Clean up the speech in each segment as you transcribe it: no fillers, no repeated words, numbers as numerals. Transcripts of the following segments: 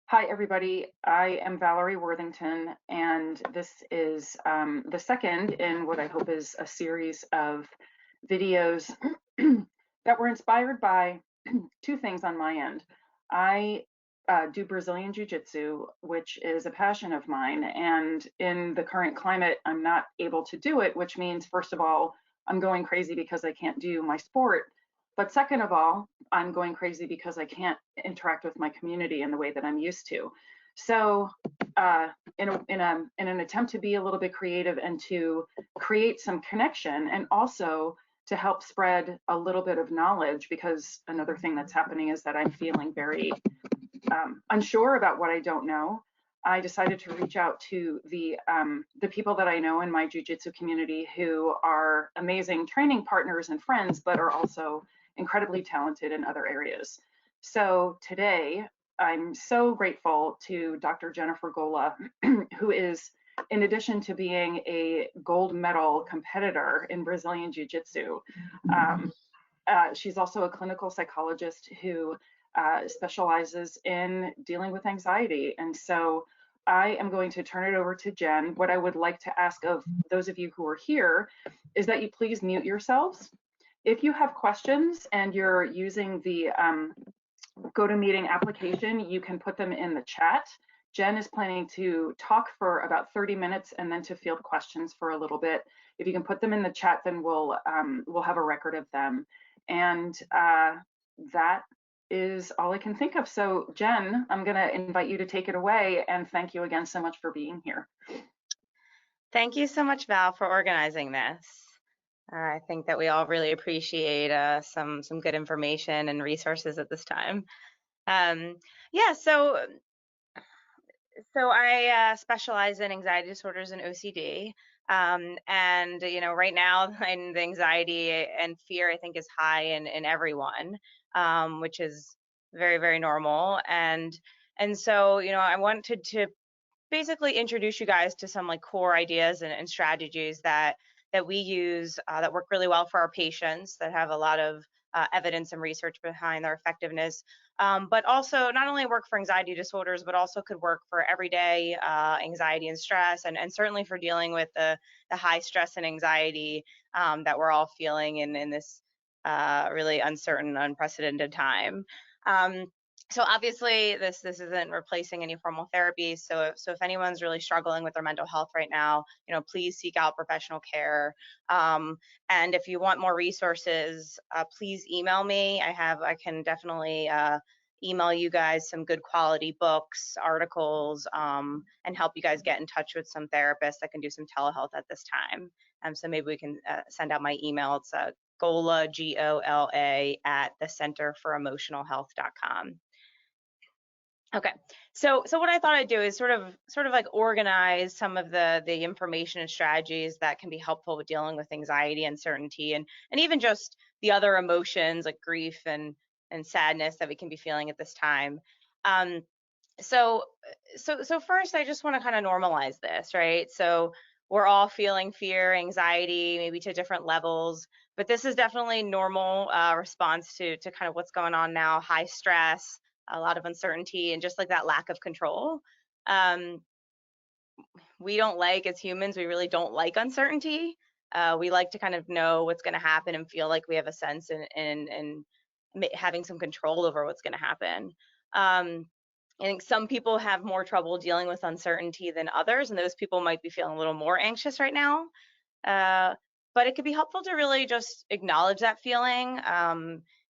Hi, everybody. I am Valerie Worthington, and this is the second in what I hope is a series of videos that were inspired by two things on my end. I do Brazilian Jiu-jitsu, which is a passion of mine, and in the current climate, I'm not able to do it, which means, first of all, I'm going crazy because I can't do my sport. But second of all, I'm going crazy because I can't interact with my community in the way that I'm used to. So, in an attempt to be a little bit creative and to create some connection, and also to help spread a little bit of knowledge, because another thing that's happening is that I'm feeling very unsure about what I don't know. I decided to reach out to the people that I know in my jiu-jitsu community who are amazing training partners and friends, but are also incredibly talented in other areas. So today, I'm so grateful to Dr. Jennifer Gola, who is, in addition to being a gold medal competitor in Brazilian Jiu-Jitsu, she's also a clinical psychologist who specializes in dealing with anxiety. And so I am going to turn it over to Jen. What I would like to ask of those of you who are here is that you please mute yourselves. If you have questions and you're using the GoToMeeting application, you can put them in the chat. Jen is planning to talk for about 30 minutes and then to field questions for a little bit. If you can put them in the chat, then we'll have a record of them. And that is all I can think of. So Jen, I'm going to invite you to take it away, and thank you again so much for being here. Thank you so much, Val, for organizing this. I think that we all really appreciate some good information and resources at this time. Yeah, so I specialize in anxiety disorders and OCD. And right now, the anxiety and fear, I think, is high in everyone, which is very, very normal. And so, I wanted to basically introduce you guys to some core ideas and strategies that we use that work really well for our patients, that have a lot of evidence and research behind their effectiveness, but also not only work for anxiety disorders, but also could work for everyday anxiety and stress, and certainly for dealing with the high stress and anxiety that we're all feeling in this really uncertain, unprecedented time. So obviously this isn't replacing any formal therapy. So if anyone's really struggling with their mental health right now, please seek out professional care. And if you want more resources, please email me. I can definitely email you guys some good quality books, articles, and help you guys get in touch with some therapists that can do some telehealth at this time. So maybe we can send out my email. It's Gola, Gola, at thecenterforemotionalhealth.com. Okay, so what I thought I'd do is sort of like organize some of the information and strategies that can be helpful with dealing with anxiety, uncertainty, and even just the other emotions like grief and sadness that we can be feeling at this time. So first, I just want to kind of normalize this, right? So we're all feeling fear, anxiety, maybe to different levels, but this is definitely normal response to kind of what's going on now: high stress, a lot of uncertainty, and just like that lack of control. We don't like, as humans, we really don't like uncertainty. We like to kind of know what's going to happen and feel like we have a sense in having some control over what's going to happen. I think some people have more trouble dealing with uncertainty than others, and those people might be feeling a little more anxious right now. But it could be helpful to really just acknowledge that feeling.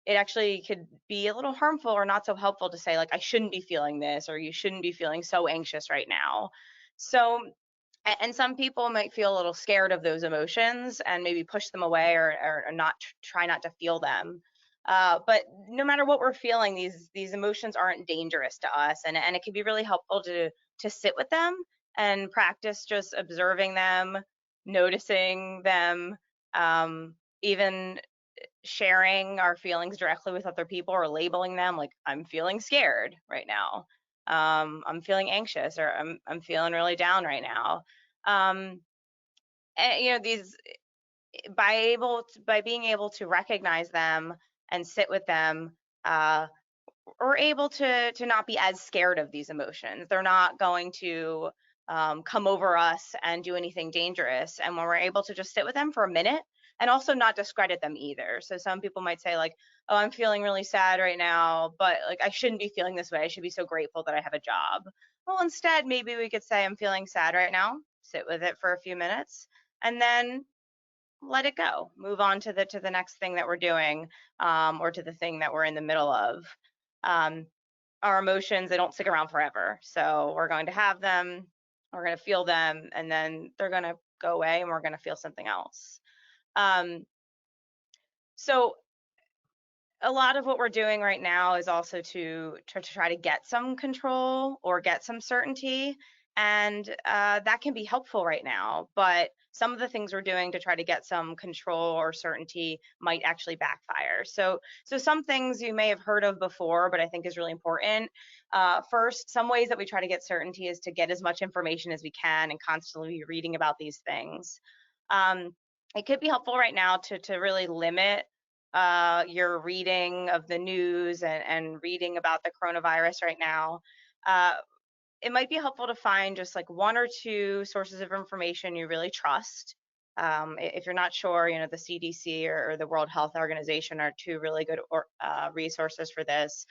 It actually could be a little harmful or not so helpful to say, like, I shouldn't be feeling this, or you shouldn't be feeling so anxious right now. So, and some people might feel a little scared of those emotions and maybe push them away, or not try not to feel them. But no matter what we're feeling, these emotions aren't dangerous to us, and it can be really helpful to sit with them and practice just observing them, noticing them, even sharing our feelings directly with other people, or labeling them, like, I'm feeling scared right now, I'm feeling anxious, or I'm feeling really down right now. And these, by being able to recognize them and sit with them, we're able to not be as scared of these emotions. They're not going to come over us and do anything dangerous. And when we're able to just sit with them for a minute and also not discredit them either. So some people might say like, "Oh, I'm feeling really sad right now, but like I shouldn't be feeling this way. I should be so grateful that I have a job." Well, instead, maybe we could say, "I'm feeling sad right now. Sit with it for a few minutes, and then let it go. Move on to the next thing that we're doing, or to the thing that we're in the middle of." Um, our emotions, they don't stick around forever. So we're going to have them, we're going to feel them, and then they're going to go away and we're going to feel something else. Um, so a lot of what we're doing right now is also to try to get some control or get some certainty, and that can be helpful right now. But some of the things we're doing to try to get some control or certainty might actually backfire. So some things you may have heard of before, but I think is really important. First, some ways that we try to get certainty is to get as much information as we can and constantly be reading about these things. Um, it could be helpful right now to really limit your reading of the news and reading about the coronavirus right now. Uh, it might be helpful to find just like one or two sources of information you really trust. If you're not sure, the CDC or the World Health Organization are two really good resources for this.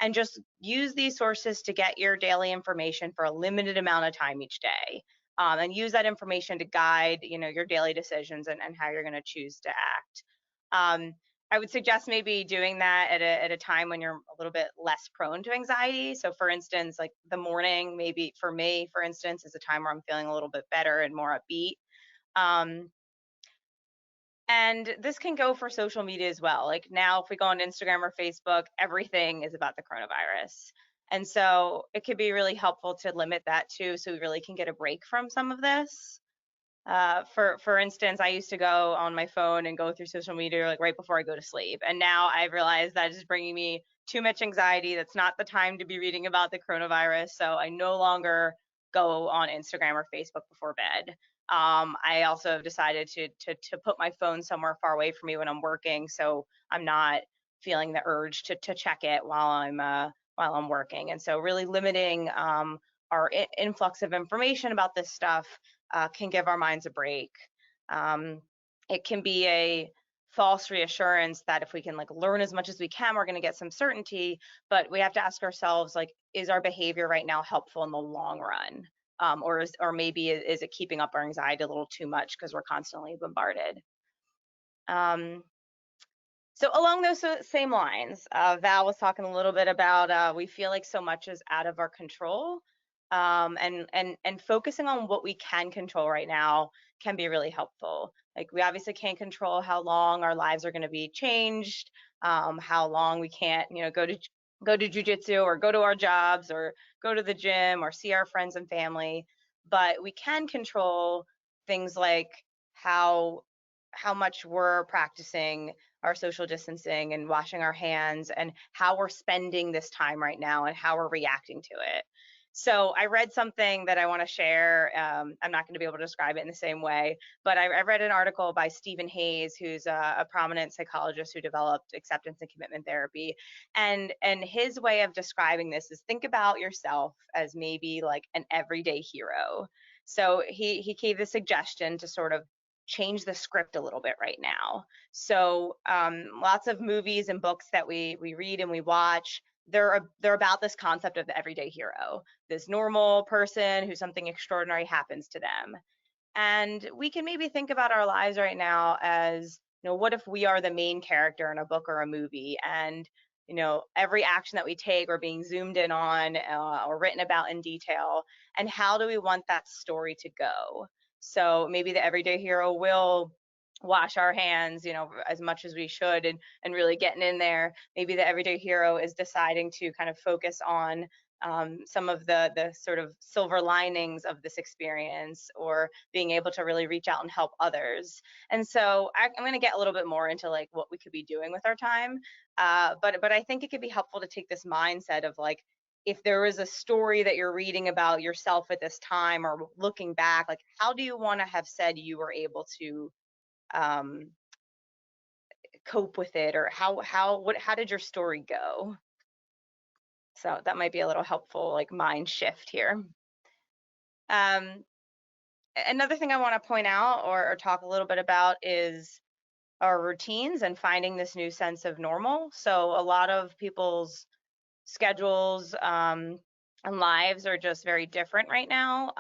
And just use these sources to get your daily information for a limited amount of time each day. And use that information to guide, your daily decisions and how you're going to choose to act. Um, I would suggest maybe doing that at a time when you're a little bit less prone to anxiety. So, for instance, like the morning, maybe for me, for instance, is a time where I'm feeling a little bit better and more upbeat. Um, and this can go for social media as well. Like now, if we go on Instagram or Facebook, everything is about the coronavirus. And so it could be really helpful to limit that too, so we really can get a break from some of this. For instance, I used to go on my phone and go through social media like right before I go to sleep, and now I've realized that is bringing me too much anxiety. That's not the time to be reading about the coronavirus, so I no longer go on Instagram or Facebook before bed. I also have decided to put my phone somewhere far away from me when I'm working, so I'm not feeling the urge to check it while I'm working. And so, really limiting our influx of information about this stuff can give our minds a break. Um, it can be a false reassurance that if we can like learn as much as we can, we're going to get some certainty. But we have to ask ourselves, like, is our behavior right now helpful in the long run? Or maybe is it keeping up our anxiety a little too much because we're constantly bombarded? Um, so along those same lines, Val was talking a little bit about we feel like so much is out of our control, and focusing on what we can control right now can be really helpful. Like we obviously can't control how long our lives are going to be changed, how long we can't, go to jujitsu or go to our jobs or go to the gym or see our friends and family, but we can control things like how how much we're practicing our social distancing and washing our hands and how we're spending this time right now and how we're reacting to it. So I read something that I want to share. I'm not going to be able to describe it in the same way, but I read an article by Stephen Hayes, who's a prominent psychologist who developed acceptance and commitment therapy. And his way of describing this is think about yourself as maybe like an everyday hero. So he gave the suggestion to sort of change the script a little bit right now. So lots of movies and books that we read and we watch, they're about this concept of the everyday hero, this normal person who something extraordinary happens to them. And we can maybe think about our lives right now as, what if we are the main character in a book or a movie, and every action that we take we're being zoomed in on, or written about in detail, and how do we want that story to go? So maybe the everyday hero will wash our hands, as much as we should, and really getting in there. Maybe the everyday hero is deciding to kind of focus on some of the sort of silver linings of this experience, or being able to really reach out and help others. And so I'm going to get a little bit more into like what we could be doing with our time. But I think it could be helpful to take this mindset of like, if there is a story that you're reading about yourself at this time or looking back, like how do you want to have said you were able to um, cope with it, or how did your story go? So that might be a little helpful, like mind shift here. Um, Another thing I want to point out or talk a little bit about is our routines and finding this new sense of normal. So a lot of people's schedules and lives are just very different right now,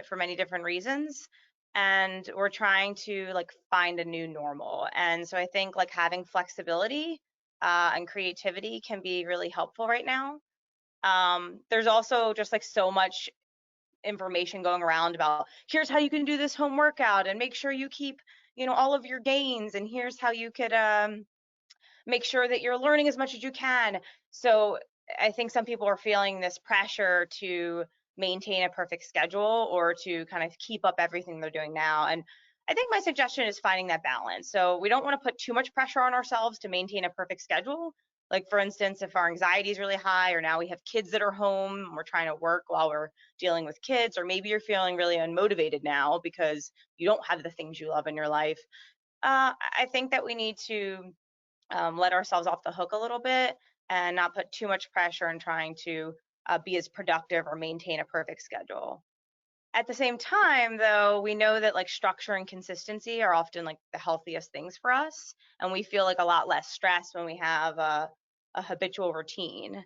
for many different reasons. And we're trying to like find a new normal. And so I think like having flexibility and creativity can be really helpful right now. There's also just like so much information going around about here's how you can do this home workout and make sure you keep, all of your gains, and here's how you could make sure that you're learning as much as you can. So I think some people are feeling this pressure to maintain a perfect schedule or to kind of keep up everything they're doing now. And I think my suggestion is finding that balance. So we don't want to put too much pressure on ourselves to maintain a perfect schedule. Like, for instance, if our anxiety is really high, or now we have kids that are home and we're trying to work while we're dealing with kids, or maybe you're feeling really unmotivated now because you don't have the things you love in your life. I think that we need to let ourselves off the hook a little bit and not put too much pressure in trying to be as productive or maintain a perfect schedule. At the same time, though, we know that like structure and consistency are often like the healthiest things for us, and we feel like a lot less stress when we have a habitual routine.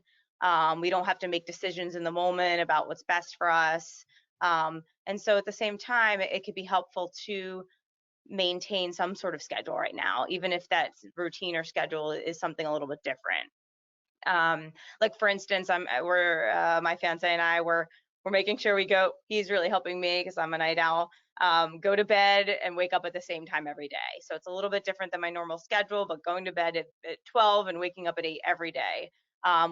We don't have to make decisions in the moment about what's best for us. And so at the same time, it could be helpful to maintain some sort of schedule right now, even if that routine or schedule is something a little bit different. Like for instance, we're my fiance and I we're making sure we go. He's really helping me because I'm a night owl. Go to bed and wake up at the same time every day. So it's a little bit different than my normal schedule, but going to bed at 12 and waking up at 8 every day.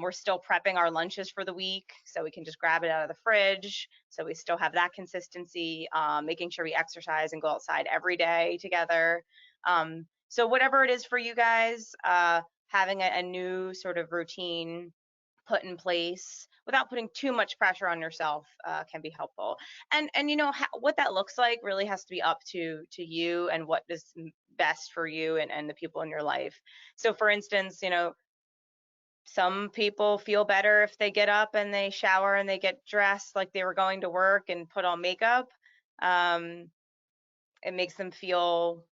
We're still prepping our lunches for the week, so we can just grab it out of the fridge. So we still have that consistency. Making sure we exercise and go outside every day together. So whatever it is for you guys, having a new sort of routine put in place without putting too much pressure on yourself can be helpful. And what that looks like really has to be up to you and what is best for you and the people in your life. So for instance, some people feel better if they get up and they shower and they get dressed like they were going to work and put on makeup. um, it makes them feel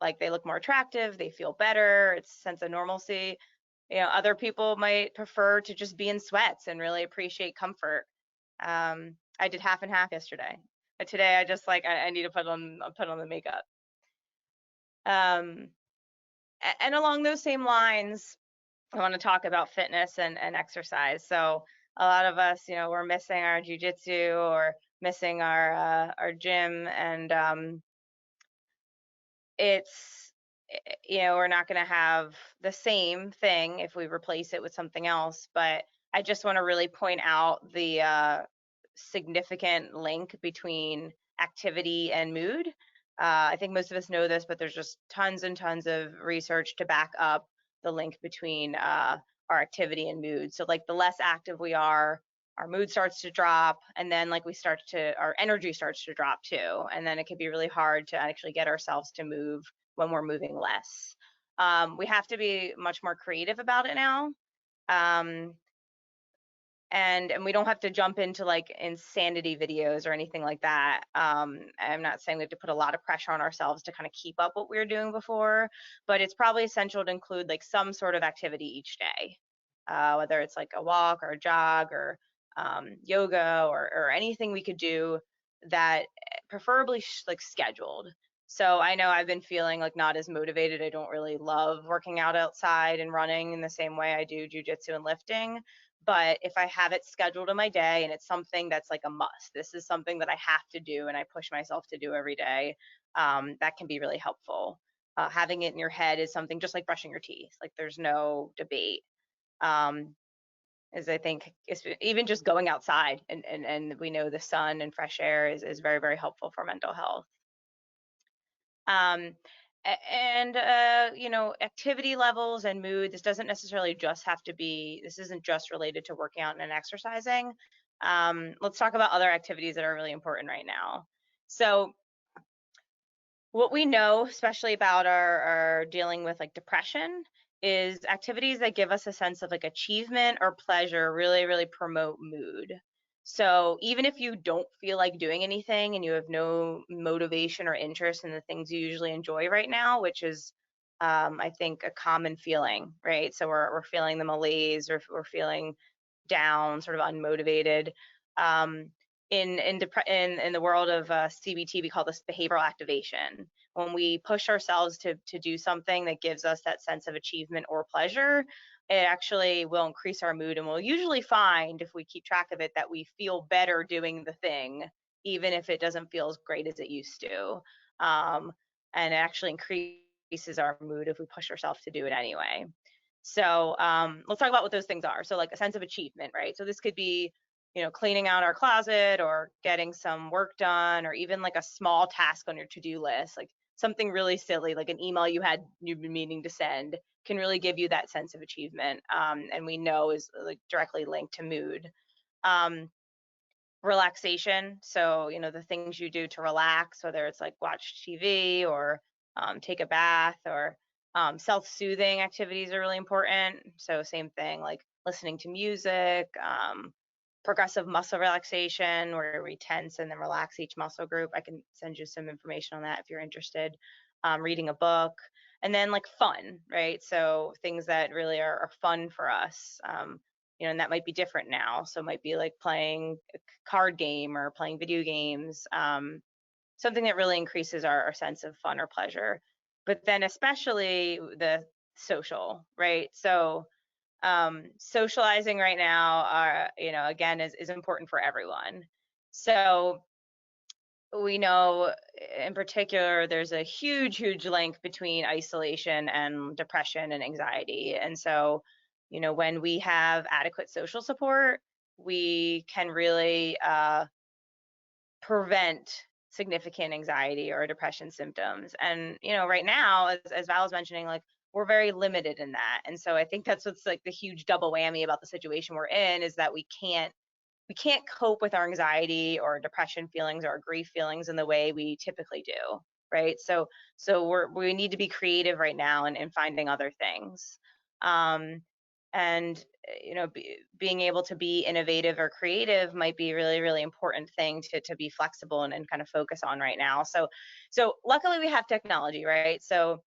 like they look more attractive, they feel better, it's a sense of normalcy. Other people might prefer to just be in sweats and really appreciate comfort. I did half and half yesterday, but today I just like I need to put on the makeup. um and along those same lines, I want to talk about fitness and exercise. So a lot of us, we're missing our jujitsu or missing our gym, and it's we're not going to have the same thing if we replace it with something else. But I just want to really point out the significant link between activity and mood. I think most of us know this, but there's just tons and tons of research to back up the link between our activity and mood. So like the less active we are, our mood starts to drop, and then like our energy starts to drop too, and then it can be really hard to actually get ourselves to move when we're moving less. We have to be much more creative about it now. um, and we don't have to jump into like insanity videos or anything like that. I'm not saying we have to put a lot of pressure on ourselves to kind of keep up what we were doing before, but it's probably essential to include like some sort of activity each day, whether it's like a walk or a jog or yoga or anything we could do that preferably like scheduled. So I know I've been feeling like not as motivated. I don't really love working out outside and running in the same way I do jujitsu and lifting. But if I have it scheduled in my day and it's something that's like a must, this is something that I have to do and I push myself to do every day, that can be really helpful. Having it in your head is something just like brushing your teeth. Like there's no debate. Um, is I think even just going outside and we know the sun and fresh air is very, very helpful for mental health. um, and activity levels and mood, this doesn't necessarily just have to be, this isn't just related to working out and exercising. Let's talk about other activities that are really important right now. So what we know, especially about our dealing with like depression, is activities that give us a sense of like achievement or pleasure really, really promote mood. So even if you don't feel like doing anything and you have no motivation or interest in the things you usually enjoy right now, which is I think a common feeling, right? So we're feeling the malaise, or we're feeling down, sort of unmotivated. Um, in the world of CBT, we call this behavioral activation. When we push ourselves to do something that gives us that sense of achievement or pleasure, it actually will increase our mood, and we'll usually find, if we keep track of it, that we feel better doing the thing, even if it doesn't feel as great as it used to. Um, and it actually increases our mood if we push ourselves to do it anyway. So let's talk about what those things are. So like a sense of achievement, right? So this could be, cleaning out our closet or getting some work done, or even like a small task on your to-do list, like something really silly, like an email you've been meaning to send, can really give you that sense of achievement. And we know is like directly linked to mood. Um, Relaxation. So, the things you do to relax, whether it's like watch TV or take a bath, or self-soothing activities are really important. So, same thing, like listening to music, progressive muscle relaxation, where we tense and then relax each muscle group. I can send you some information on that if you're interested. Reading a book, and then like fun, right? So, things that really are fun for us. And that might be different now. So it might be like playing a card game or playing video games, something that really increases our sense of fun or pleasure. But then especially the social, right? So socializing right now, again, is important for everyone. So we know in particular there's a huge, huge link between isolation and depression and anxiety. And so, when we have adequate social support, we can really prevent significant anxiety or depression symptoms. And right now, as Val was mentioning, like, we're very limited in that. And so I think that's what's like the huge double whammy about the situation we're in, is that we can't cope with our anxiety or depression feelings or grief feelings in the way we typically do, right? So we need to be creative right now in finding other things. And being able to be innovative or creative might be a really, really important thing to be flexible and kind of focus on right now. So luckily we have technology, right? So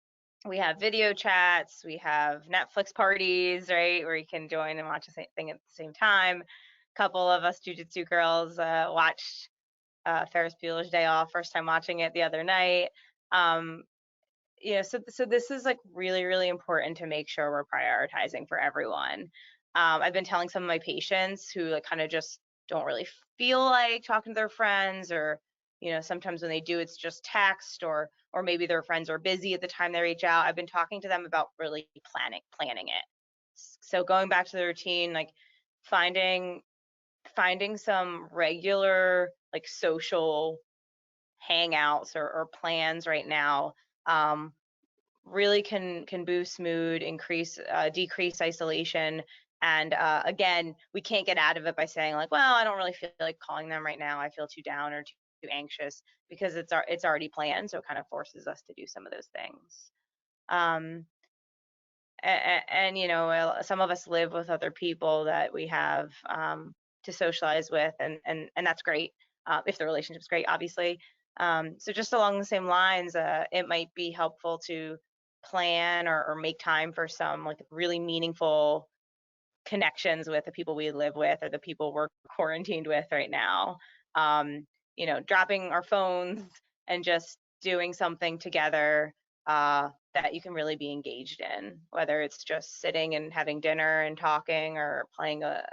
we have video chats, we have Netflix parties, right, where you can join and watch the same thing at the same time. Couple of us jujitsu girls watched Ferris Bueller's Day Off, first time watching it the other night. Um, so this is like really, really important to make sure we're prioritizing for everyone. I've been telling some of my patients who like kind of just don't really feel like talking to their friends, or sometimes when they do, it's just text, or maybe their friends are busy at the time they reach out. I've been talking to them about really planning it. So going back to the routine, like finding some regular like social hangouts or plans right now, um, really can boost mood, decrease isolation. And again, we can't get out of it by saying like, well, I don't really feel like calling them right now, I feel too down or too anxious, because it's already planned. So it kind of forces us to do some of those things. um, and some of us live with other people that we have to socialize with, and that's great, if the relationship's great, obviously. So just along the same lines, it might be helpful to plan or make time for some like really meaningful connections with the people we live with or the people we're quarantined with right now. Dropping our phones and just doing something together that you can really be engaged in, whether it's just sitting and having dinner and talking, or playing a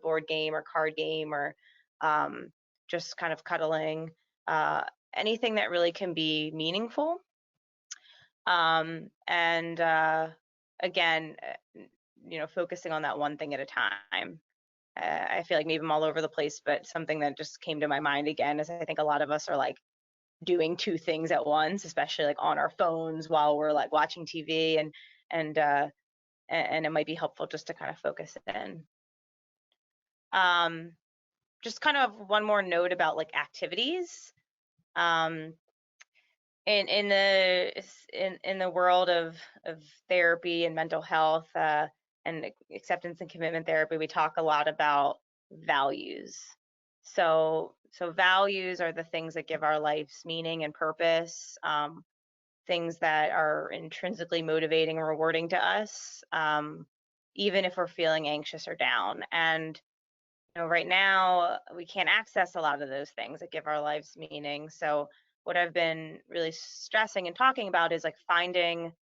board game or card game, or um, just kind of cuddling. Uh, Anything that really can be meaningful. And again, focusing on that one thing at a time. I feel like maybe I'm all over the place, but something that just came to my mind again is I think a lot of us are like doing two things at once, especially like on our phones while we're like watching TV, and and it might be helpful just to kind of focus in. Um, just kind of one more note about like activities. Um, in the world of therapy and mental health, and acceptance and commitment therapy, we talk a lot about values. So values are the things that give our lives meaning and purpose, things that are intrinsically motivating and rewarding to us, even if we're feeling anxious or down. And right now we can't access a lot of those things that give our lives meaning. So what I've been really stressing and talking about is like finding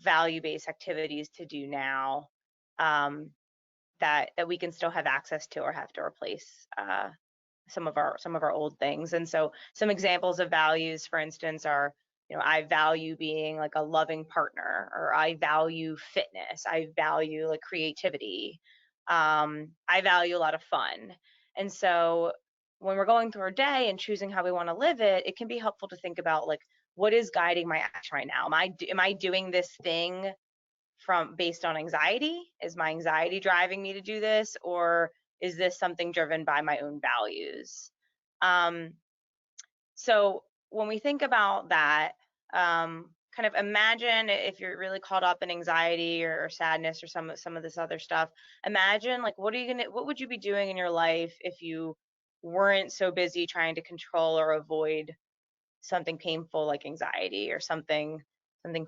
value-based activities to do now, um, that we can still have access to or have to replace some of our old things. And so some examples of values, for instance, are, I value being like a loving partner, or I value fitness, I value like creativity, I value a lot of fun. And so when we're going through our day and choosing how we want to live it, it can be helpful to think about like, what is guiding my action right now? Am I doing this thing from based on anxiety? Is my anxiety driving me to do this, or is this something driven by my own values? Um, so when we think about that, kind of imagine if you're really caught up in anxiety or sadness or some of this other stuff. Imagine like what would you be doing in your life if you weren't so busy trying to control or avoid something painful like anxiety, or something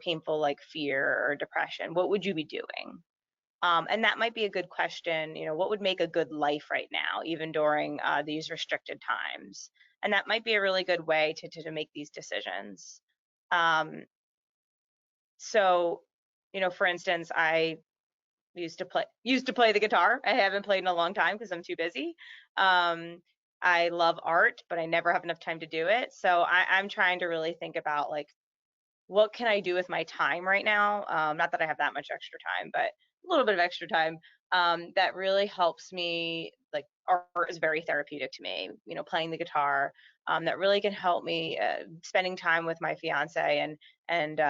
painful like fear or depression? What would you be doing? And that might be a good question. What would make a good life right now, even during these restricted times? And that might be a really good way to make these decisions. Um, so, for instance, I used to play the guitar. I haven't played in a long time because I'm too busy. Um, I love art, but I never have enough time to do it. So I'm trying to really think about like, what can I do with my time right now? Not that I have that much extra time, but a little bit of extra time, that really helps me. Like art is very therapeutic to me. Playing the guitar, that really can help me. Spending time with my fiance, and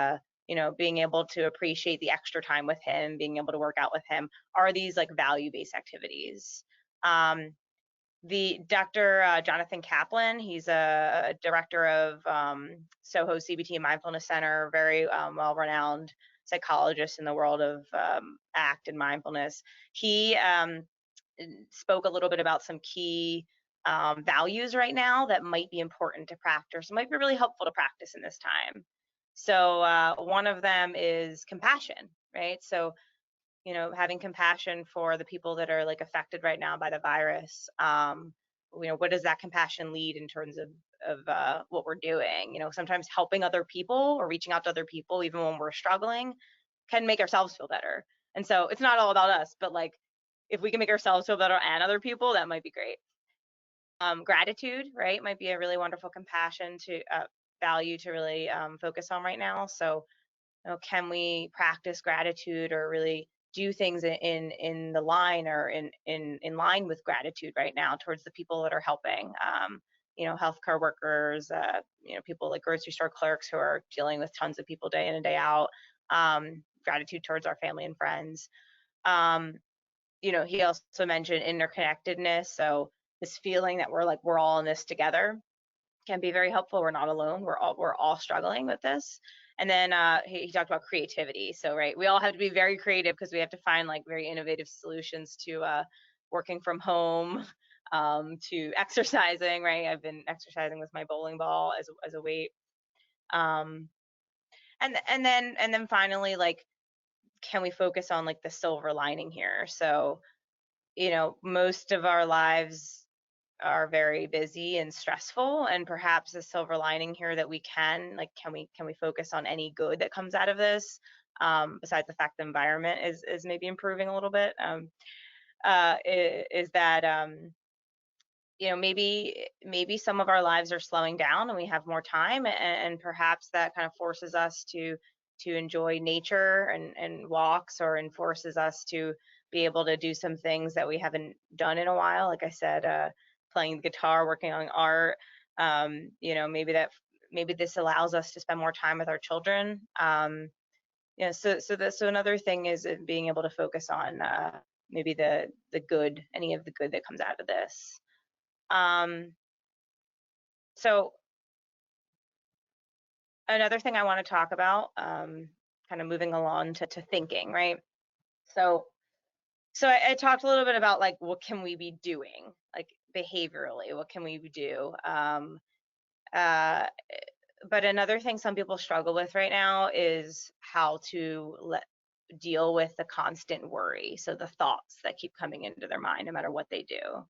being able to appreciate the extra time with him, being able to work out with him, are these like value-based activities. Um, the Dr. Jonathan Kaplan. He's a director of Soho CBT and Mindfulness Center, very well-renowned psychologist in the world of ACT and mindfulness. He spoke a little bit about some key values right now that might be important to practice, might be really helpful to practice in this time. So one of them is compassion, right? So having compassion for the people that are like affected right now by the virus. What does that compassion lead in terms of what we're doing? Sometimes helping other people or reaching out to other people, even when we're struggling, can make ourselves feel better. And so it's not all about us, but like if we can make ourselves feel better and other people, that might be great. Gratitude, right, might be a really wonderful compassion to value to really focus on right now. So can we practice gratitude or really do things in the line or in line with gratitude right now towards the people that are helping, healthcare workers, people like grocery store clerks who are dealing with tons of people day in and day out. Gratitude towards our family and friends. um, he also mentioned interconnectedness, so this feeling that we're all in this together can be very helpful. We're not alone. We're all struggling with this. And then he talked about creativity. So right, we all have to be very creative because we have to find like very innovative solutions to working from home, to exercising. Right, I've been exercising with my bowling ball as a weight. Um, and then finally, like, can we focus on like the silver lining here? So most of our lives are very busy and stressful, and perhaps the silver lining here that we can we focus on any good that comes out of this, besides the fact the environment is maybe improving a little bit. Is that maybe some of our lives are slowing down and we have more time, and perhaps that kind of forces us to enjoy nature and walks, or enforces us to be able to do some things that we haven't done in a while, like I said, playing the guitar, working on art. Maybe this allows us to spend more time with our children. So another thing is being able to focus on maybe the good, any of the good that comes out of this. um, so another thing I want to talk about, kind of moving along to thinking, right? So, I talked a little bit about like what can we be doing, like behaviorally, what can we do? Uh, but another thing some people struggle with right now is how to deal with the constant worry. So the thoughts that keep coming into their mind no matter what they do.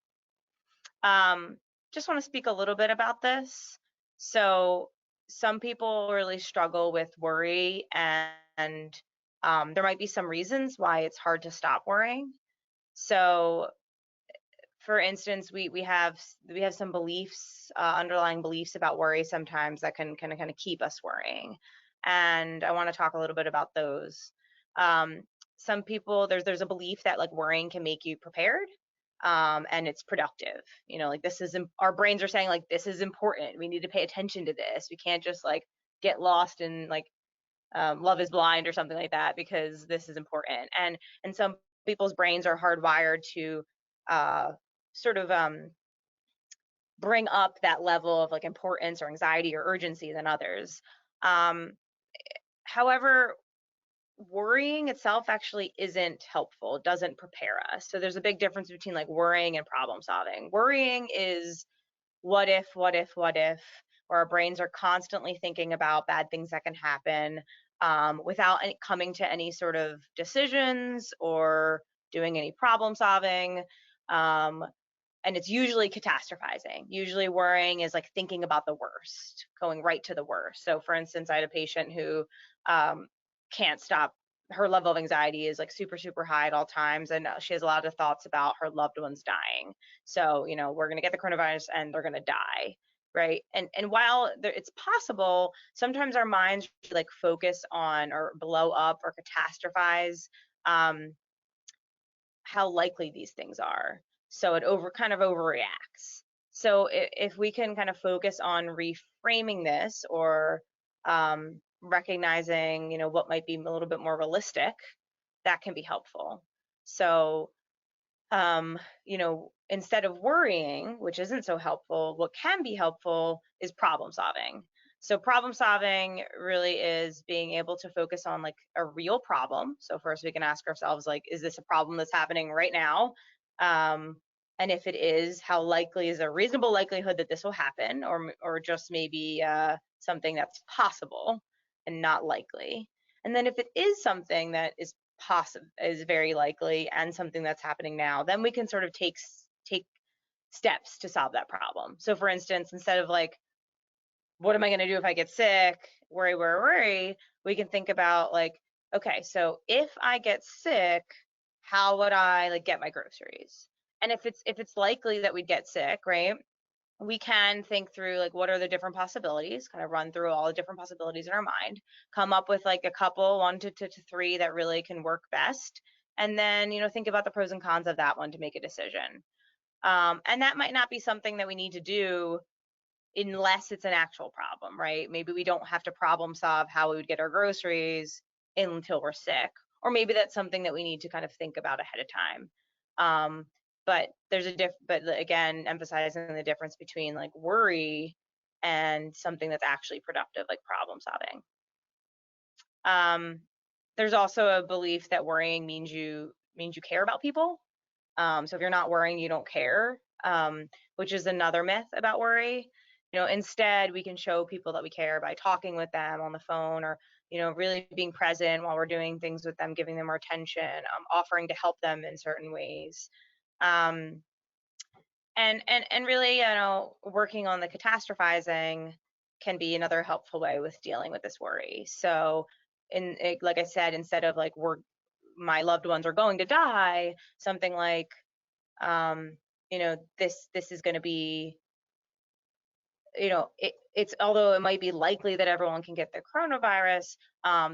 Um, just want to speak a little bit about this. So some people really struggle with worry, and there might be some reasons why it's hard to stop worrying. So for instance, we have some beliefs, underlying beliefs about worry sometimes that can kind of keep us worrying, and I want to talk a little bit about those. Um, some people, there's a belief that like worrying can make you prepared, and it's productive. You know, like our brains are saying like this is important. We need to pay attention to this. We can't just like get lost in like Love is Blind or something like that because this is important. And some people's brains are hardwired to uh, sort of bring up that level of like importance or anxiety or urgency than others. Um, however, worrying itself actually isn't helpful. It doesn't prepare us. So there's a big difference between like worrying and problem solving. Worrying is what if, what if, what if, where our brains are constantly thinking about bad things that can happen, without coming to any sort of decisions or doing any problem solving. Um, and it's usually catastrophizing. Usually worrying is like thinking about the worst, going right to the worst. So for instance, I had a patient who um, can't stop. Her level of anxiety is like super, super high at all times. And she has a lot of thoughts about her loved ones dying. So, you know, we're going to get the coronavirus and they're going to die. Right. And while it's possible, sometimes our minds like focus on or blow up or catastrophize um, how likely these things are. So it kind of overreacts. So if we can kind of focus on reframing this or recognizing, you know, what might be a little bit more realistic, that can be helpful. So, you know, instead of worrying, which isn't so helpful, what can be helpful is problem solving. So problem solving really is being able to focus on like a real problem. So first we can ask ourselves like, is this a problem that's happening right now? Um, and if it is, how likely is a reasonable likelihood that this will happen, or just maybe something that's possible and not likely? And then if it is something that is possible, is very likely, and something that's happening now, then we can sort of take steps to solve that problem. So for instance, instead of like, what am I going to do if I get sick? Worry, worry, worry. We can think about like, okay, so if I get sick, how would I like get my groceries? And if it's likely that we'd get sick, right? We can think through like what are the different possibilities, kind of run through all the different possibilities in our mind, come up with like a couple, one to three that really can work best, and then you know think about the pros and cons of that one to make a decision. And that might not be something that we need to do unless it's an actual problem, right? Maybe we don't have to problem solve how we would get our groceries until we're sick, or maybe that's something that we need to kind of think about ahead of time. Um, but but again, emphasizing the difference between like worry and something that's actually productive, like problem solving. Um, there's also a belief that worrying means you care about people. So if you're not worrying, you don't care, which is another myth about worry. You know, instead, we can show people that we care by talking with them on the phone, or you know, really being present while we're doing things with them, giving them our attention, offering to help them in certain ways. Um, and really, you know, working on the catastrophizing can be another helpful way with dealing with this worry. So, like I said, instead of like my loved ones are going to die, something like um, you know, this is going to be, you know, it's although it might be likely that everyone can get the coronavirus,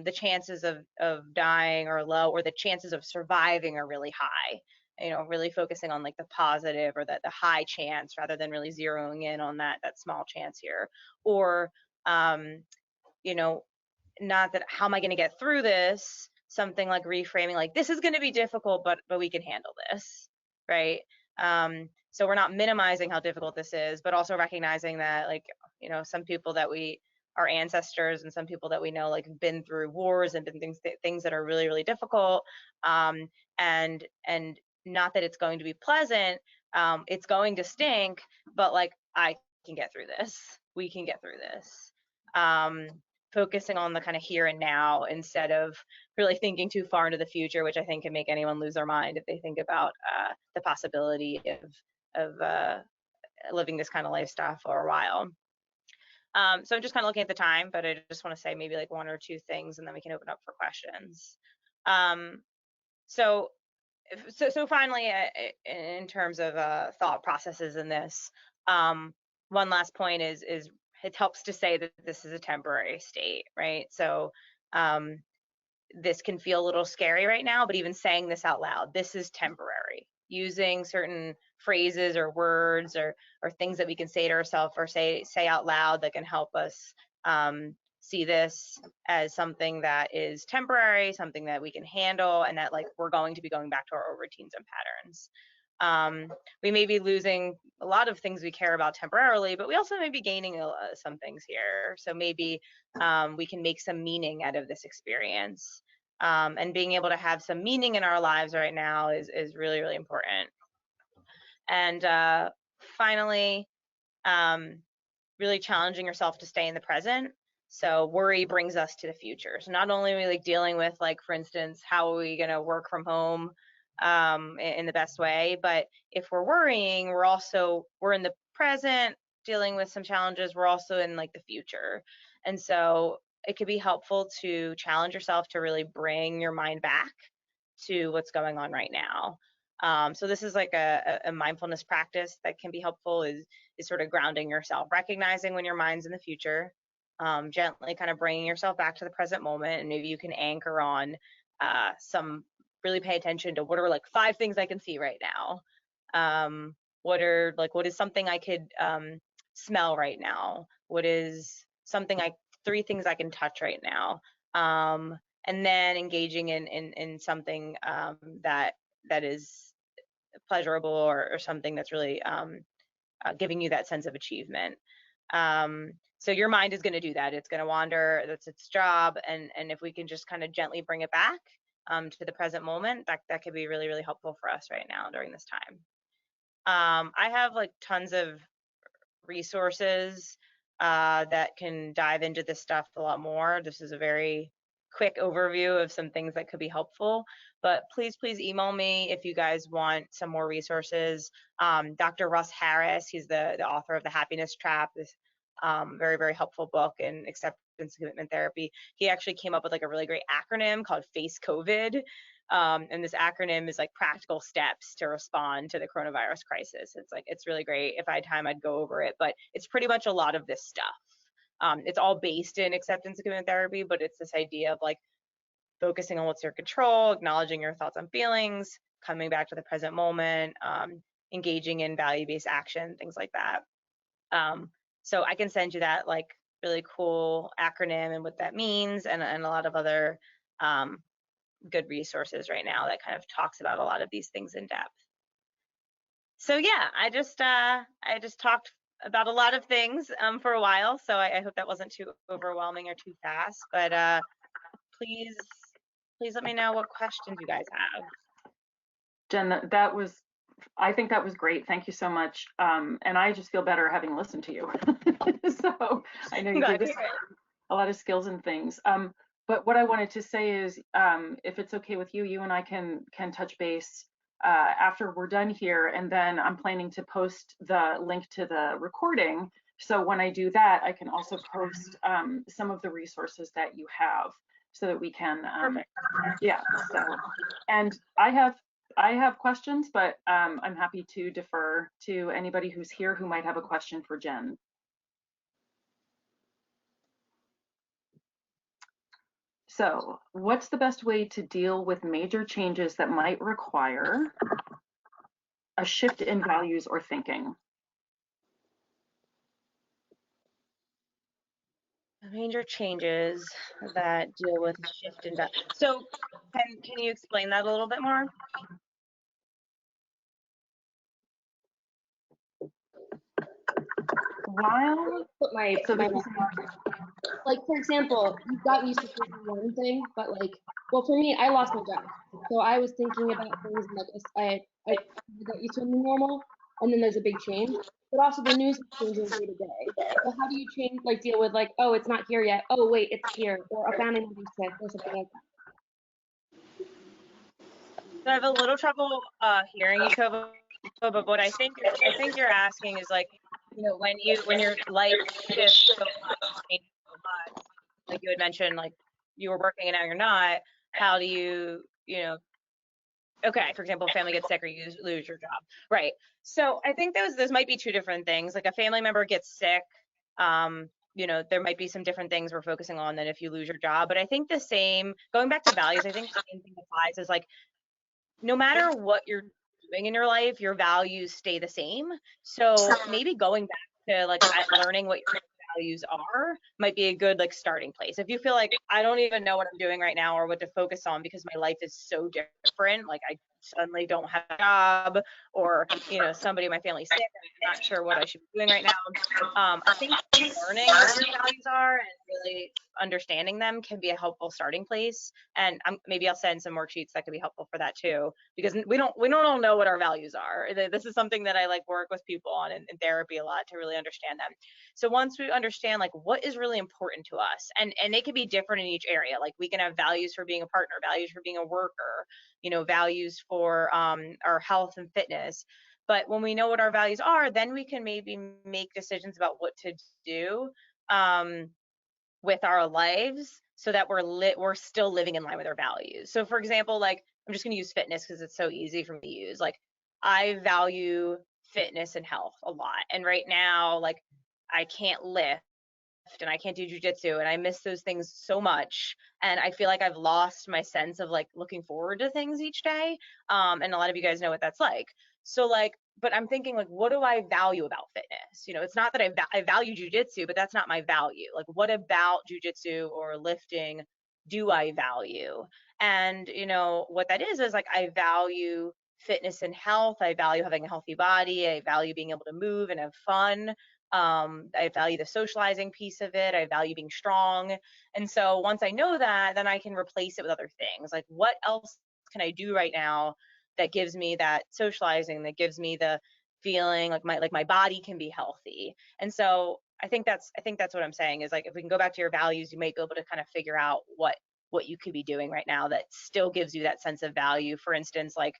the chances of dying are low, or the chances of surviving are really high. You know, really focusing on like the positive or the high chance rather than really zeroing in on that small chance here. Or um, you know, not that how am I going to get through this? Something like reframing, like this is going to be difficult, but we can handle this, right? So we're not minimizing how difficult this is, but also recognizing that, like, you know, some people that we our ancestors and some people that we know like have been through wars and been things that are really, really difficult. And not that it's going to be pleasant, it's going to stink, but like I can get through this. We can get through this. Focusing on the kind of here and now instead of really thinking too far into the future, which I think can make anyone lose their mind if they think about the possibility of living this kind of lifestyle for a while. So I'm just kind of looking at the time, but I just want to say maybe like one or two things, and then we can open up for questions. So finally, in terms of thought processes in this, one last point is it helps to say that this is a temporary state, right? So this can feel a little scary right now, but even saying this out loud, this is temporary. Using certain phrases or words or things that we can say to ourselves or say out loud that can help us see this as something that is temporary, something that we can handle, and that like we're going to be going back to our old routines and patterns. We may be losing a lot of things we care about temporarily, but we also may be gaining some things here. So maybe we can make some meaning out of this experience. And being able to have some meaning in our lives right now is really, really important. And finally, really challenging yourself to stay in the present. So worry brings us to the future. So not only are we like dealing with like, for instance, how are we going to work from home in the best way, but if we're worrying, we're in the present dealing with some challenges. We're also in like the future. And so it could be helpful to challenge yourself to really bring your mind back to what's going on right now. So this is like a mindfulness practice that can be helpful is sort of grounding yourself, recognizing when your mind's in the future, gently kind of bringing yourself back to the present moment. And maybe you can anchor on really pay attention to what are like 5 things I can see right now. What is something I could smell right now? What is 3 things I can touch right now? And then engaging in something that is pleasurable or something that's really giving you that sense of achievement. So your mind is going to do that. It's going to wander. That's its job. And if we can just kind of gently bring it back to the present moment, that could be really, really helpful for us right now during this time. I have like tons of resources that can dive into this stuff a lot more. This is a very quick overview of some things that could be helpful, but please email me if you guys want some more resources. Dr. Russ Harris, he's the author of The Happiness Trap, this very, very helpful book in acceptance commitment therapy. He actually came up with like a really great acronym called Face COVID. And this acronym is like practical steps to respond to the coronavirus crisis. It's really great. If I had time, I'd go over it, but it's pretty much a lot of this stuff. It's all based in acceptance and commitment therapy, but it's this idea of like focusing on what's your control, acknowledging your thoughts and feelings, coming back to the present moment, engaging in value-based action, things like that. So I can send you that like really cool acronym and what that means, and a lot of other good resources right now that kind of talks about a lot of these things in depth. So yeah, I just talked about a lot of things for a while, so I hope that wasn't too overwhelming or too fast, but please let me know what questions you guys have. Jen, I think that was great. Thank you so much. And I just feel better having listened to you. So I know you gave us a lot of skills and things. But what I wanted to say is, if it's okay with you, you and I can touch base after we're done here, and then I'm planning to post the link to the recording. So when I do that, I can also post some of the resources that you have, so that we can. Yeah. So, and I have questions, but I'm happy to defer to anybody who's here who might have a question for Jen. So, what's the best way to deal with major changes that might require a shift in values or thinking? Major changes that deal with shift in values. So can you explain that a little bit more? While put my like, for example, you got used to thinking one thing, but like, well, for me, I lost my job. So I was thinking about things like I got used to a new normal, and then there's a big change. But also the news is changing day to day. So how do you change, like deal with like, oh, it's not here yet. Oh, wait, it's here. Or a family member's sick or something like that. So I have a little trouble hearing you, Tova, but what I think you're asking is like, you know, when your life shifts so much, changes so much, like you had mentioned, like you were working and now you're not, how do you, you know, okay, for example, family gets sick or you lose your job, right? So I think those might be two different things. Like a family member gets sick, you know, there might be some different things we're focusing on than if you lose your job. But I think the same, going back to values, I think the same thing applies is like, no matter what you're doing in your life, your values stay the same. So maybe going back to like learning what your values are might be a good like starting place. If you feel like I don't even know what I'm doing right now or what to focus on because my life is so different, like I suddenly don't have a job or, you know, somebody in my family's sick and I'm not sure what I should be doing right now. I think learning what your values are and really understanding them can be a helpful starting place. And maybe I'll send some worksheets that could be helpful for that too, because we don't all know what our values are. This is something that I like work with people on in therapy a lot to really understand them. So once we understand like what is really important to us, and they can be different in each area. Like we can have values for being a partner, values for being a worker, you know, values for our health and fitness. But when we know what our values are, then we can maybe make decisions about what to do with our lives so that we're still living in line with our values. So for example, like I'm just going to use fitness because it's so easy for me to use. Like I value fitness and health a lot. And right now, like I can't lift and I can't do jujitsu and I miss those things so much. And I feel like I've lost my sense of like looking forward to things each day. And a lot of you guys know what that's like. So like, but I'm thinking like, what do I value about fitness? You know, it's not that I value jujitsu, but that's not my value. Like what about jujitsu or lifting do I value? And you know, what that is like, I value fitness and health. I value having a healthy body. I value being able to move and have fun. I value the socializing piece of it. I value being strong. And so once I know that, then I can replace it with other things. Like what else can I do right now that gives me that socializing, that gives me the feeling like my body can be healthy. And so I think that's what I'm saying is like if we can go back to your values, you might be able to kind of figure out what you could be doing right now that still gives you that sense of value. For instance, like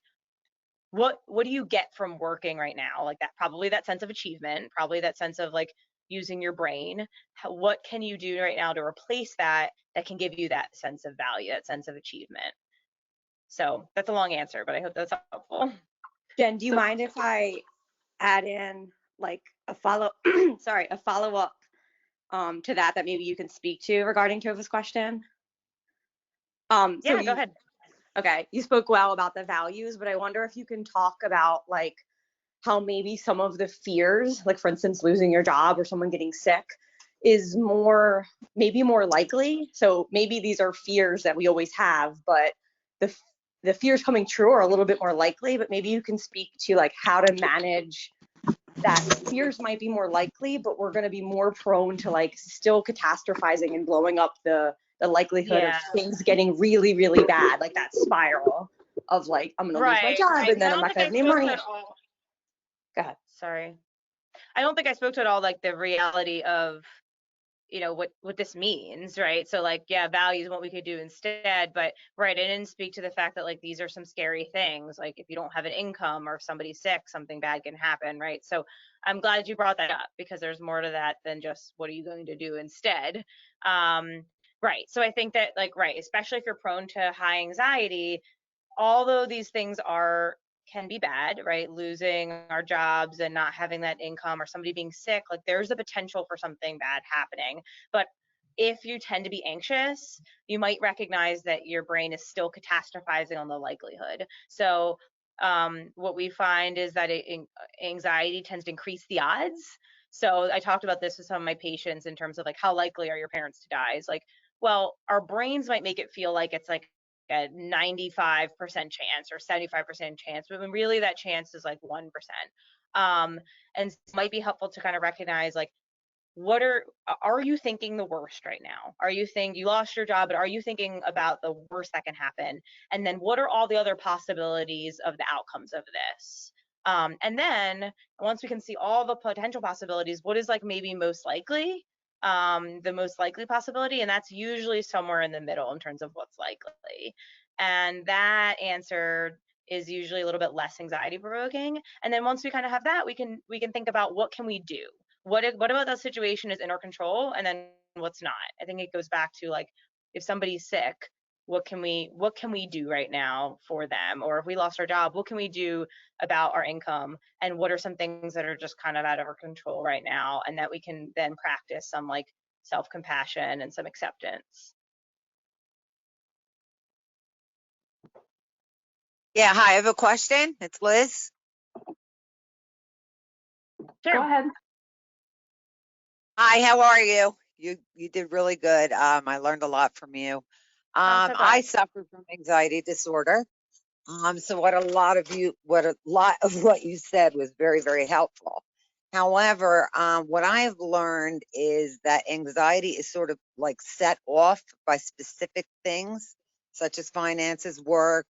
what do you get from working right now? Like that, probably that sense of achievement, probably that sense of like using your brain. What can you do right now to replace that can give you that sense of value, that sense of achievement? So that's a long answer, but I hope that's helpful. Jen, do you mind if I add in like a follow up to that maybe you can speak to regarding Tova's question? Yeah, go ahead. Okay, you spoke well about the values, but I wonder if you can talk about like how maybe some of the fears, like for instance, losing your job or someone getting sick, is maybe more likely. So maybe these are fears that we always have, but the fears coming true are a little bit more likely. But maybe you can speak to like how to manage that. Fears might be more likely, but we're going to be more prone to like still catastrophizing and blowing up the likelihood of things getting really, really bad, like that spiral of like, I'm going to lose my job and then I'm not going to have any money. Go ahead. Sorry. I don't think I spoke to it all like the reality of, you know, what this means, right? So like, yeah, values, what we could do instead, but right, I didn't speak to the fact that like these are some scary things. Like if you don't have an income or if somebody's sick, something bad can happen, right? So I'm glad you brought that up because there's more to that than just what are you going to do instead. Right. So I think that like, right, especially if you're prone to high anxiety, although these things can be bad, right? Losing our jobs and not having that income or somebody being sick, like there's a potential for something bad happening. But if you tend to be anxious, you might recognize that your brain is still catastrophizing on the likelihood. So what we find is that anxiety tends to increase the odds. So I talked about this with some of my patients in terms of like how likely are your parents to die? It's like, well, our brains might make it feel like it's like a 95% chance or 75% chance, but when really that chance is like 1%. And it might be helpful to kind of recognize like are you thinking the worst right now? Are you thinking you lost your job, but are you thinking about the worst that can happen? And then what are all the other possibilities of the outcomes of this? And then once we can see all the potential possibilities, what is like maybe most likely, the most likely possibility? And that's usually somewhere in the middle in terms of what's likely. And that answer is usually a little bit less anxiety provoking. And then once we kind of have that, we can think about what can we do? What about that situation is in our control, and then what's not? I think it goes back to like, if somebody's sick, what can we do right now for them? Or if we lost our job, what can we do about our income? And what are some things that are just kind of out of our control right now, and that we can then practice some like self-compassion and some acceptance. Yeah, hi, I have a question. It's Liz. Sure. Go ahead. Hi, how are you? You did really good. I learned a lot from you. I'm so glad. I suffer from anxiety disorder. So what a lot of what you said was very, very helpful. However, what I have learned is that anxiety is sort of like set off by specific things, such as finances, work.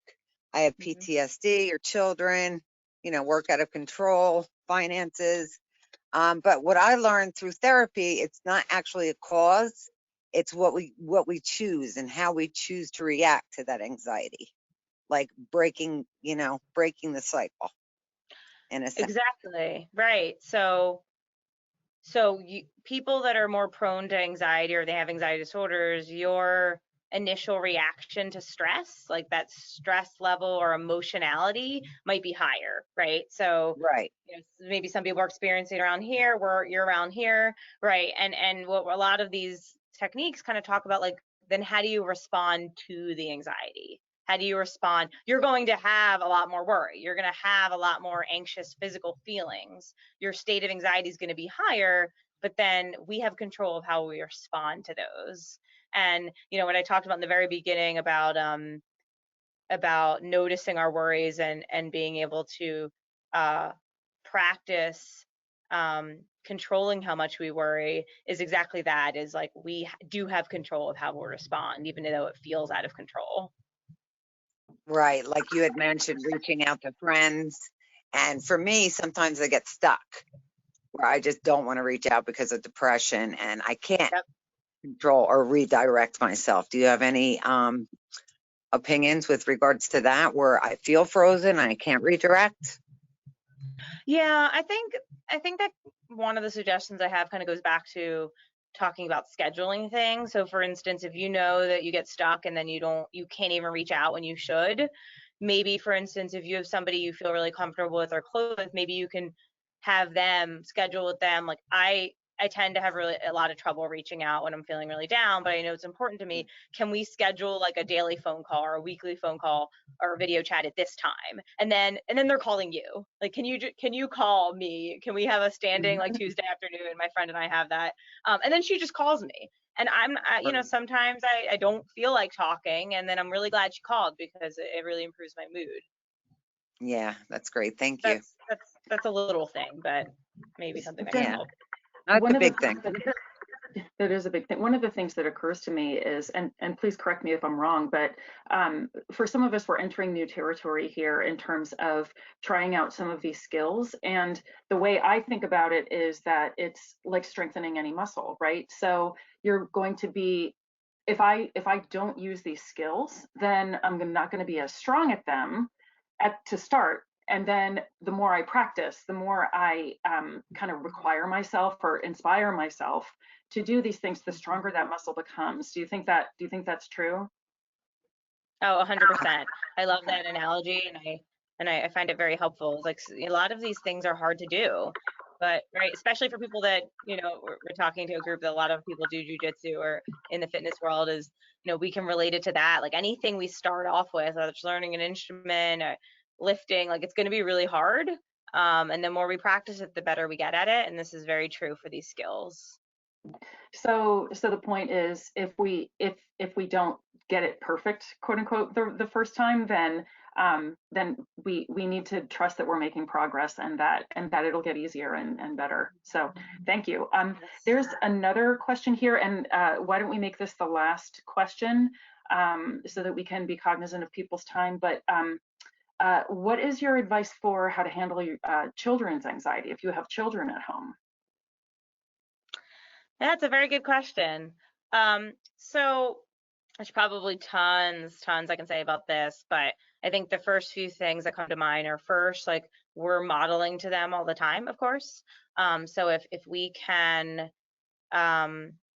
I have PTSD or children, work out of control, finances. But what I learned through therapy, it's not actually a cause. It's what we choose and how we choose to react to that anxiety, like breaking the cycle in a sense. Exactly. Right. So people that are more prone to anxiety, or they have anxiety disorders, your initial reaction to stress, like that stress level or emotionality, might be higher, right? So Right. maybe some people are experiencing around here, where you're around here, right? And what a lot of these techniques kind of talk about, like, then how do you respond to the anxiety? How do you respond? You're going to have a lot more worry. You're going to have a lot more anxious physical feelings. Your state of anxiety is going to be higher, but then we have control of how we respond to those. And what I talked about in the very beginning about noticing our worries and being able to practice controlling how much we worry is exactly that. Is like, we do have control of how we'll respond, even though it feels out of control. Right. Like you had mentioned, reaching out to friends. And for me, sometimes I get stuck where I just don't want to reach out because of depression and I can't control or redirect myself. Do you have any opinions with regards to that, where I feel frozen and I can't redirect? Yeah, I think that one of the suggestions I have kind of goes back to talking about scheduling things. So for instance, if you know that you get stuck and then you can't even reach out when you should, maybe for instance, if you have somebody you feel really comfortable with or close with, maybe you can have them schedule with them. Like, I tend to have really a lot of trouble reaching out when I'm feeling really down, but I know it's important to me. Can we schedule like a daily phone call or a weekly phone call or a video chat at this time? And then they're calling you. Like, can you call me? Can we have a standing like Tuesday afternoon? My friend and I have that. And then she just calls me. And sometimes I don't feel like talking, and then I'm really glad she called because it really improves my mood. Yeah, that's great. Thank you. That's a little thing, but maybe something that Yeah. can help. That's a big thing. That is a big thing. One of the things that occurs to me is, and please correct me if I'm wrong, but for some of us, we're entering new territory here in terms of trying out some of these skills. And the way I think about it is that it's like strengthening any muscle, right? So you're going to be, if I don't use these skills, then I'm not going to be as strong at them to start. And then the more I practice, the more I kind of require myself or inspire myself to do these things, the stronger that muscle becomes. Do you think that's true? Oh, 100%. I love that analogy, and I find it very helpful. Like, a lot of these things are hard to do, but right, especially for people that, we're talking to a group that a lot of people do jiu-jitsu or in the fitness world, is, we can relate it to that. Like, anything we start off with, whether it's learning an instrument or lifting, like, it's going to be really hard. And the more we practice it, the better we get at it. And this is very true for these skills. So the point is, if we don't get it perfect, quote unquote, the first time, then we need to trust that we're making progress, and that it'll get easier and better. So thank you. There's another question here, and why don't we make this the last question, so that we can be cognizant of people's time. But what is your advice for how to handle your children's anxiety if you have children at home? That's a very good question. So there's probably tons I can say about this, but I think the first few things that come to mind are, first, like, we're modeling to them all the time, of course. So if we can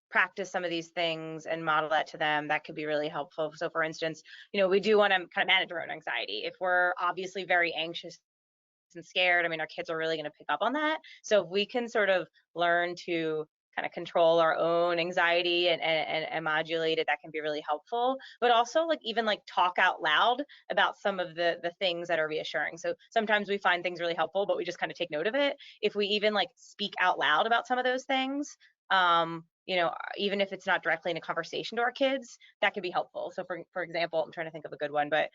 practice some of these things and model that to them, that could be really helpful. So for instance, we do want to kind of manage our own anxiety. If we're obviously very anxious and scared, I mean, our kids are really going to pick up on that. So if we can sort of learn to kind of control our own anxiety and modulate it, that can be really helpful. But also, like, even like talk out loud about some of the things that are reassuring. So sometimes we find things really helpful, but we just kind of take note of it. If we even like speak out loud about some of those things, even if it's not directly in a conversation to our kids, that could be helpful. So for example, I'm trying to think of a good one, but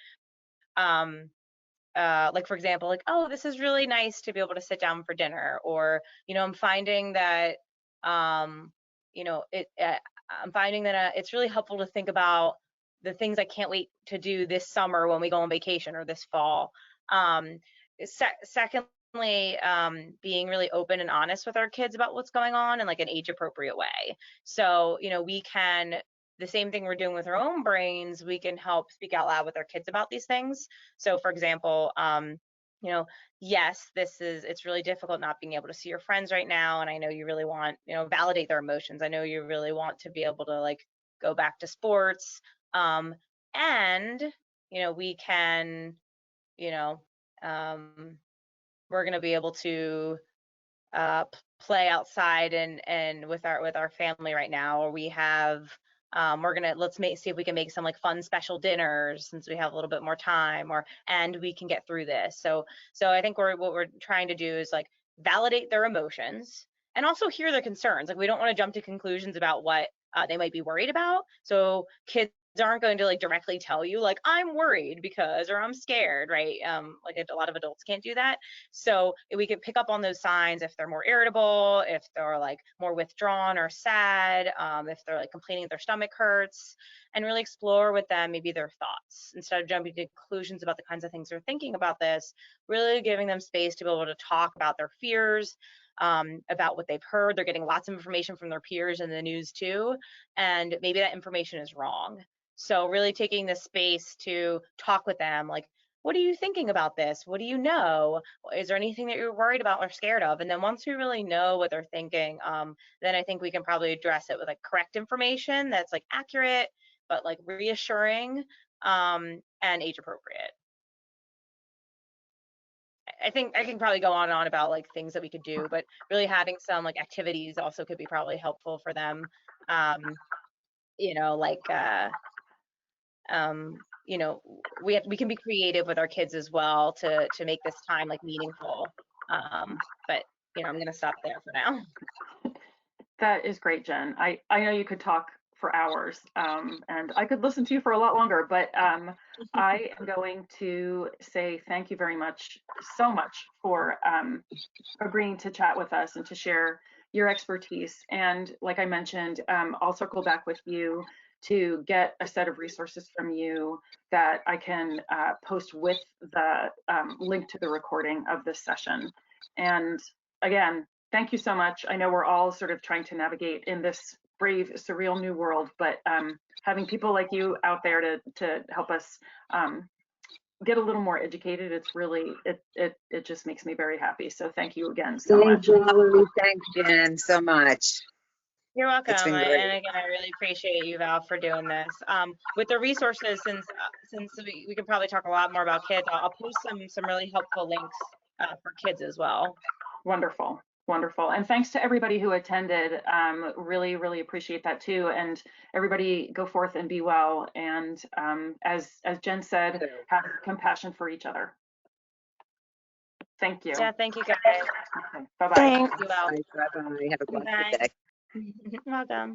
like, for example, like, oh, this is really nice to be able to sit down for dinner, or, I'm finding that, I'm finding that it's really helpful to think about the things I can't wait to do this summer when we go on vacation, or this fall. Secondly, being really open and honest with our kids about what's going on in like an age appropriate way. So, we can, the same thing we're doing with our own brains, we can help speak out loud with our kids about these things. So for example, yes, it's really difficult not being able to see your friends right now. And I know you really want, validate their emotions. I know you really want to be able to like go back to sports. And, we can, we're going to be able to play outside and with our family right now, or we have let's see if we can make some like fun special dinners since we have a little bit more time, and we can get through this. So I think what we're trying to do is like validate their emotions and also hear their concerns. Like, we don't want to jump to conclusions about what they might be worried about. So kids aren't going to like directly tell you like, I'm worried because, or I'm scared, right? Like, a lot of adults can't do that. So we can pick up on those signs if they're more irritable, if they're like more withdrawn or sad, if they're like complaining their stomach hurts, and really explore with them maybe their thoughts instead of jumping to conclusions about the kinds of things they're thinking about this. Really giving them space to be able to talk about their fears, about what they've heard. They're getting lots of information from their peers in the news too, and maybe that information is wrong. So really taking the space to talk with them, like, what are you thinking about this? What do you know? Is there anything that you're worried about or scared of? And then once we really know what they're thinking, then I think we can probably address it with like correct information that's like accurate, but like reassuring, and age appropriate. I think I can probably go on and on about like things that we could do, but really having some like activities also could be probably helpful for them. We can be creative with our kids as well to make this time like meaningful. But I'm going to stop there for now. That is great, Jen. I know you could talk for hours, and I could listen to you for a lot longer, but I am going to say thank you very much, so much, for agreeing to chat with us and to share your expertise. And like I mentioned, I'll circle back with you to get a set of resources from you that I can post with the link to the recording of this session. And again, thank you so much. I know we're all sort of trying to navigate in this brave, surreal new world, but having people like you out there to help us get a little more educated, it's really, it just makes me very happy. So thank you again so much. Valerie. Thanks, Jen, so much. You're welcome. It's been great. And again, I really appreciate you, Val, for doing this. With the resources, since we can probably talk a lot more about kids, I'll post some really helpful links for kids as well. Wonderful. Wonderful. And thanks to everybody who attended. Really, really appreciate that too. And everybody go forth and be well. And as Jen said, have compassion for each other. Thank you. Yeah, thank you guys. Okay, bye-bye. Thanks. You well. Bye-bye. Have a wonderful day. Welcome.